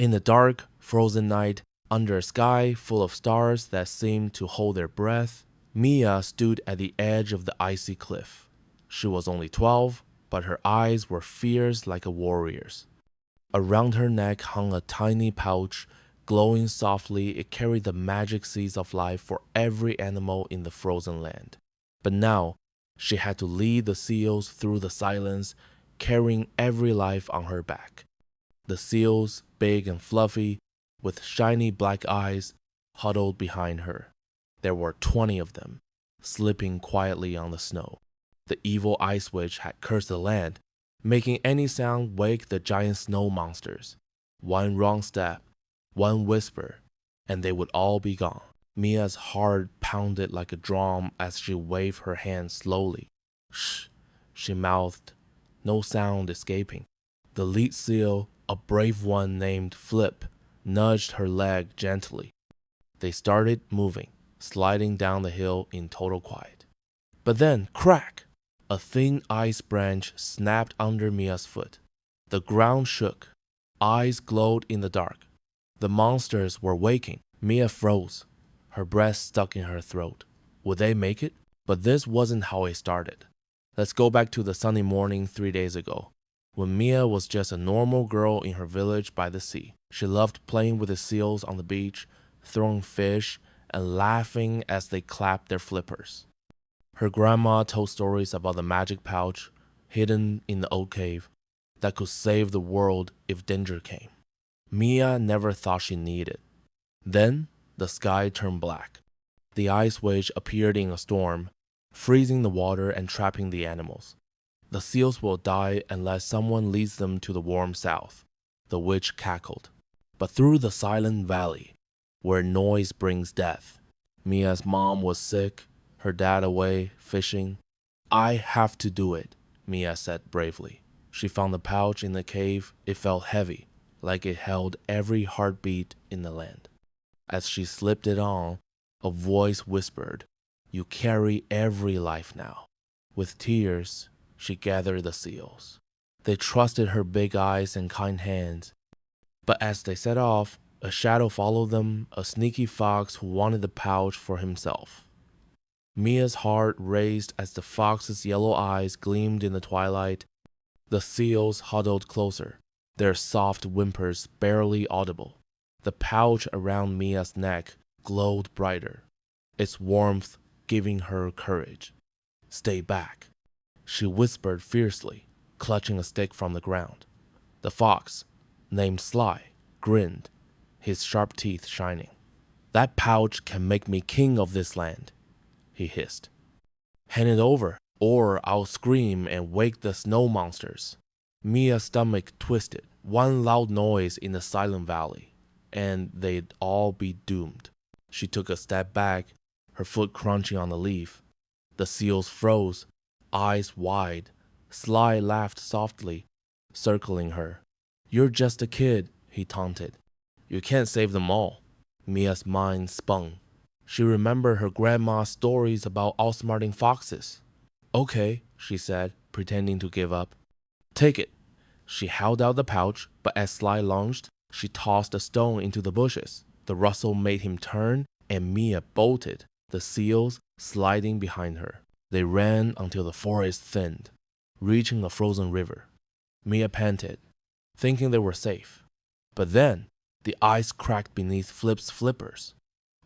In the dark, frozen night, under a sky full of stars that seemed to hold their breath, Mia stood at the edge of the icy cliff. She was only 12, but her eyes were fierce like a warrior's. Around her neck hung a tiny pouch, glowing softly. It carried the magic seeds of life for every animal in the frozen land. But now, she had to lead the seals through the silence, carrying every life on her back. The seals, big and fluffy, with shiny black eyes, huddled behind her. There were 20 of them, slipping quietly on the snow. The evil ice witch had cursed the land, making any sound wake the giant snow monsters. One wrong step, one whisper, and they would all be gone. Mia's heart pounded like a drum as she waved her hand slowly. Shh, she mouthed, no sound escaping. The lead seal, a brave one named Flip, nudged her leg gently. They started moving, sliding down the hill in total quiet. But then, crack! A thin ice branch snapped under Mia's foot. The ground shook. Eyes glowed in the dark. The monsters were waking. Mia froze, her breath stuck in her throat. Would they make it? But this wasn't how it started. Let's go back to the sunny morning 3 days ago, when Mia was just a normal girl in her village by the sea. She loved playing with the seals on the beach, throwing fish, and laughing as they clapped their flippers. Her grandma told stories about the magic pouch hidden in the old cave that could save the world if danger came. Mia never thought she needed it. Then the sky turned black. The ice witch appeared in a storm, freezing the water and trapping the animals. The seals will die unless someone leads them to the warm south, the witch cackled. But through the silent valley, where noise brings death, Mia's mom was sick, her dad away, fishing. I have to do it, Mia said bravely. She found the pouch in the cave. It felt heavy, like it held every heartbeat in the land. As she slipped it on, a voice whispered, "You carry every life now." With tears, she gathered the seals. They trusted her big eyes and kind hands. But as they set off, a shadow followed them, a sneaky fox who wanted the pouch for himself. Mia's heart raced as the fox's yellow eyes gleamed in the twilight. The seals huddled closer, their soft whimpers barely audible. The pouch around Mia's neck glowed brighter, its warmth giving her courage. "Stay back," she whispered fiercely, clutching a stick from the ground. The fox, named Sly, grinned, his sharp teeth shining. "That pouch can make me king of this land," he hissed. "Hand it over, or I'll scream and wake the snow monsters." Mia's stomach twisted. One loud noise in the silent valley, and they'd all be doomed. She took a step back, her foot crunching on the leaf. The seals froze, eyes wide. Sly laughed softly, circling her. "You're just a kid," he taunted. "You can't save them all." Mia's mind spun. She remembered her grandma's stories about outsmarting foxes. "Okay," she said, pretending to give up. "Take it." She held out the pouch, but as Sly lunged, she tossed a stone into the bushes. The rustle made him turn, and Mia bolted, the seals sliding behind her. They ran until the forest thinned, reaching a frozen river. Mia panted, thinking they were safe. But then, the ice cracked beneath Flip's flippers.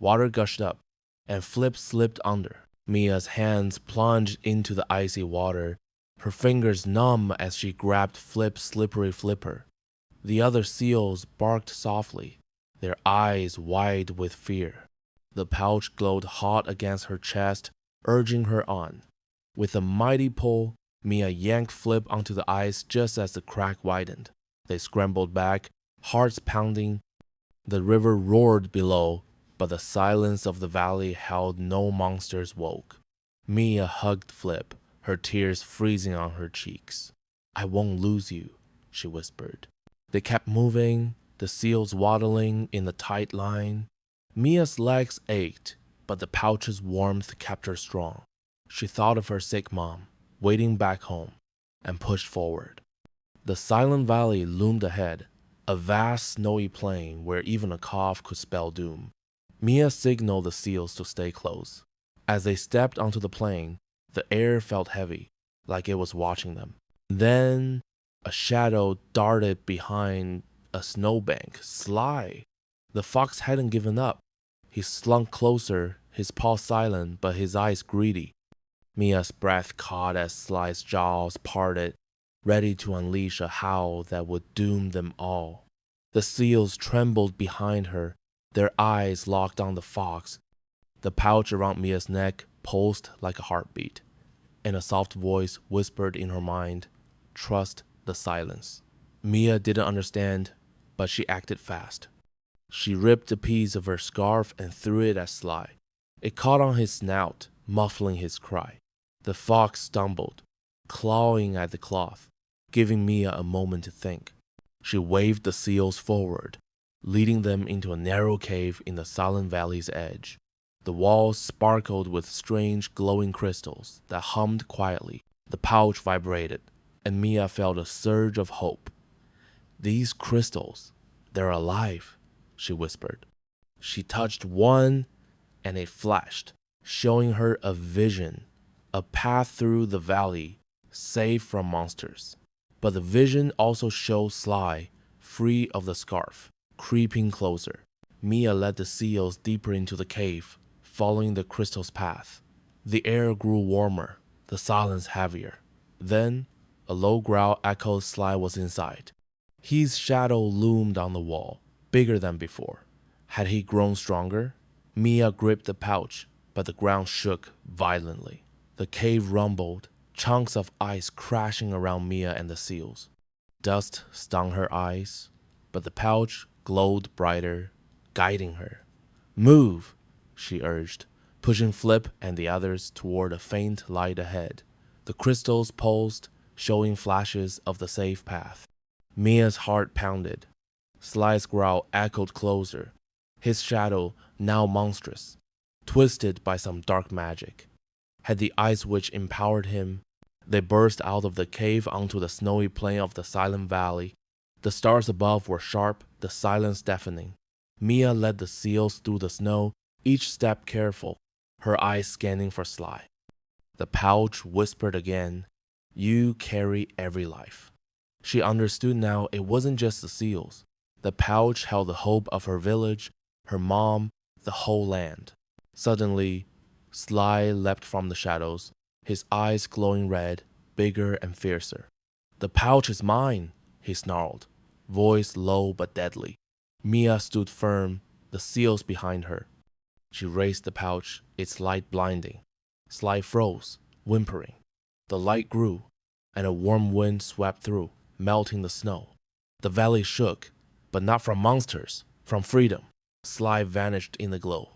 Water gushed up, and Flip slipped under. Mia's hands plunged into the icy water, her fingers numb as she grabbed Flip's slippery flipper. The other seals barked softly, their eyes wide with fear. The pouch glowed hot against her chest, urging her on. With a mighty pull, Mia yanked Flip onto the ice just as the crack widened. They scrambled back, hearts pounding. The river roared below, but the silence of the valley held no monsters woke. Mia hugged Flip, her tears freezing on her cheeks. "I won't lose you," she whispered. They kept moving, the seals waddling in the tight line. Mia's legs ached, but the pouch's warmth kept her strong. She thought of her sick mom, waiting back home, and pushed forward. The silent valley loomed ahead, a vast snowy plain where even a cough could spell doom. Mia signaled the seals to stay close. As they stepped onto the plain, the air felt heavy, like it was watching them. Then a shadow darted behind a snowbank. Sly! The fox hadn't given up. He slunk closer, his paw silent but his eyes greedy. Mia's breath caught as Sly's jaws parted, ready to unleash a howl that would doom them all. The seals trembled behind her, their eyes locked on the fox. The pouch around Mia's neck pulsed like a heartbeat, and a soft voice whispered in her mind, "Trust the silence." Mia didn't understand, but she acted fast. She ripped a piece of her scarf and threw it at Sly. It caught on his snout, muffling his cry. The fox stumbled, clawing at the cloth, giving Mia a moment to think. She waved the seals forward, leading them into a narrow cave in the silent valley's edge. The walls sparkled with strange glowing crystals that hummed quietly. The pouch vibrated, and Mia felt a surge of hope. "These crystals, they're alive," she whispered. She touched one, and it flashed, showing her a vision, a path through the valley, safe from monsters. But the vision also showed Sly, free of the scarf, creeping closer. Mia led the seals deeper into the cave, following the crystal's path. The air grew warmer, the silence heavier. Then, a low growl echoed Sly was inside. His shadow loomed on the wall, bigger than before. Had he grown stronger? Mia gripped the pouch, but the ground shook violently. The cave rumbled, chunks of ice crashing around Mia and the seals. Dust stung her eyes, but the pouch glowed brighter, guiding her. "Move," she urged, pushing Flip and the others toward a faint light ahead. The crystals pulsed, showing flashes of the safe path. Mia's heart pounded. Sly's growl echoed closer, his shadow now monstrous, twisted by some dark magic. Had the ice witch empowered him? They burst out of the cave onto the snowy plain of the silent valley. The stars above were sharp, the silence deafening. Mia led the seals through the snow, each step careful, her eyes scanning for Sly. The pouch whispered again, "You carry every life." She understood now it wasn't just the seals. The pouch held the hope of her village, her mom, the whole land. Suddenly, Sly leapt from the shadows, his eyes glowing red, bigger and fiercer. "The pouch is mine," he snarled, voice low but deadly. Mia stood firm, the seals behind her. She raised the pouch, its light blinding. Sly froze, whimpering. The light grew, and a warm wind swept through, melting the snow. The valley shook, but not from monsters, from freedom. Sly vanished in the glow.